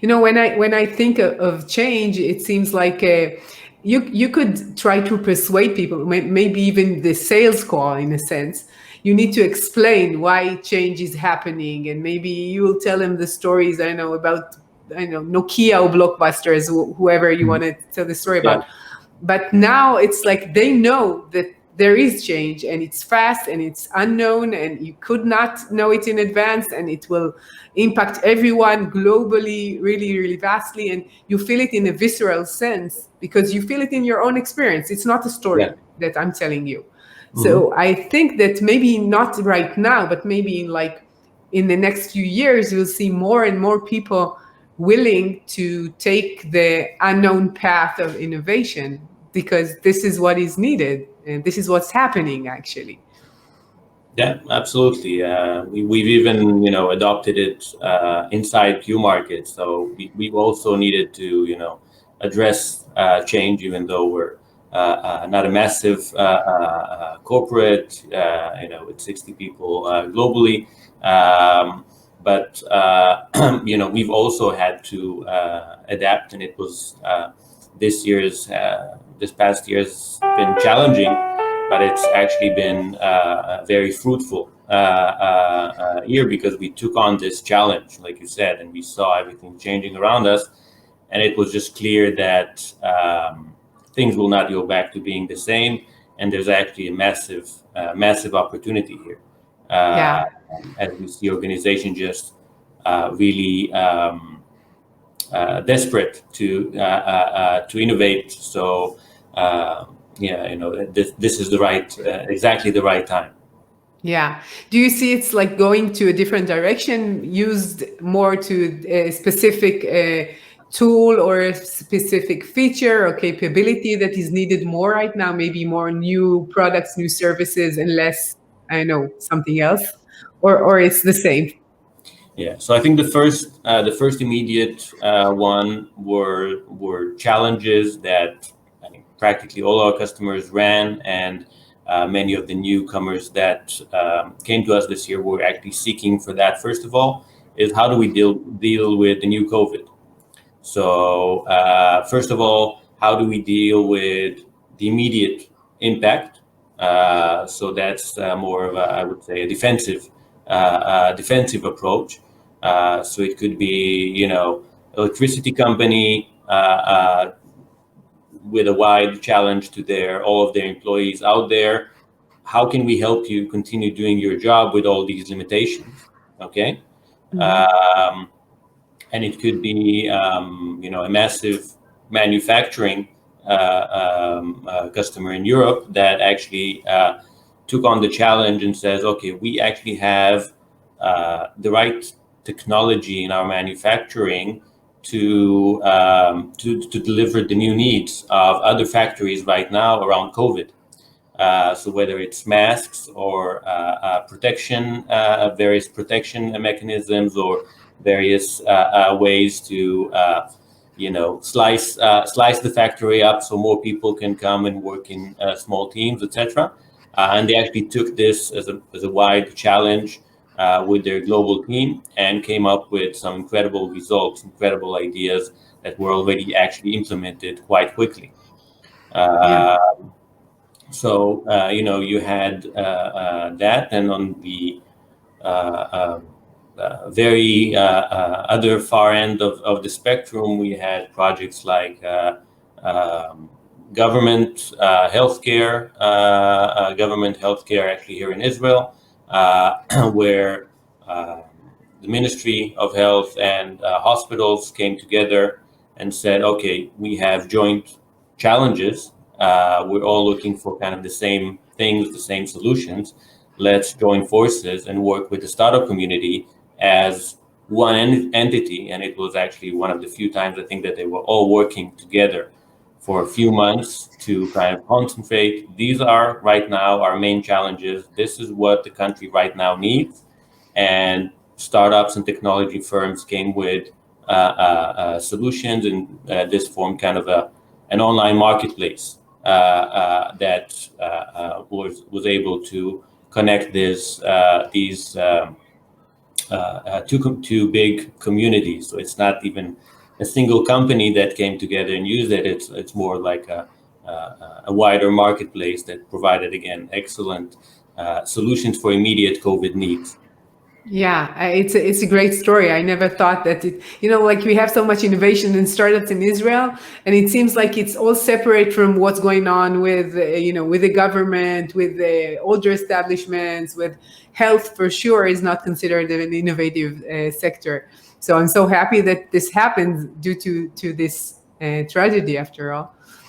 when I think of change, it seems like you could try to persuade people, maybe even the sales call in a sense. You need to explain why change is happening, and maybe you will tell them the stories, I know, about, I know, Nokia or Blockbusters, whoever you want to tell the story Yeah. about. But now it's like they know that there is change, and it's fast and it's unknown, and you could not know it in advance, and it will impact everyone globally really, really vastly. And you feel it in a visceral sense because you feel it in your own experience. It's not a Yeah. story that I'm telling you. Mhm. So I think that maybe not right now, but maybe in the next few years, you'll see more and more people willing to take the unknown path of innovation, because this is what is needed and this is what's happening actually. Yeah, absolutely. We've even, adopted it inside Qmarkets. So we've also needed to, address change, even though we're not a massive corporate, with 60 people globally. But we've also had to adapt, and it was this past year's been challenging, but it's actually been a very fruitful year, because we took on this challenge, like you said, and we saw everything changing around us, and it was just clear that things will not go back to being the same, and there's actually a massive opportunity here. Uh, Yeah. as we see organizations just really desperate to innovate. So yeah, this is exactly the right time. Yeah. Do you see it's like going to a different direction, used more to a specific tool or a specific feature or capability that is needed more right now? Maybe more new products, new services, and less, I know, something else, or it's the same. Yeah, so I think the first immediate one were challenges that I think practically all our customers ran, and many of the newcomers that came to us this year were actually seeking for that. First of all, is how do we deal with the new COVID? So first of all, how do we deal with the immediate impact? So that's more of I would say, a defensive approach. So it could be, electricity company with a wide challenge to all of their employees out there. How can we help you continue doing your job with all these limitations? Okay. Mhm. Um, and it could be a massive manufacturing customer in Europe that actually took on the challenge and says, okay, we actually have the right technology in our manufacturing to deliver the new needs of other factories right now around COVID. So whether it's masks or various protection mechanisms, or various ways to slice the factory up so more people can come and work in small teams, etc. And they actually took this as a wide challenge with their global team, and came up with some incredible results, incredible ideas that were already actually implemented quite quickly. Yeah. Uh, so you had that, and on the uh, uh, very other far end of the spectrum, we had projects like um, government healthcare actually here in Israel, where the Ministry of Health and hospitals came together and said, okay, we have joint challenges. We're all looking for kind of the same things, the same solutions. Let's join forces and work with the startup community as one entity. And it was actually one of the few times, I think, that they were all working together for a few months to kind of concentrate. These are right now our main challenges. This is what the country right now needs. And startups and technology firms came with solutions, and this formed kind of an online marketplace that was able to connect these two big communities. So it's not even a single company that came together and used it. It's more like a wider marketplace that provided, again, excellent solutions for immediate COVID needs. Yeah, it's a great story. I never thought that like we have so much innovation and startups in Israel, and it seems like it's all separate from what's going on with with the government, with the older establishments, with health for sure is not considered an innovative sector. So I'm so happy that this happened due to this tragedy after all.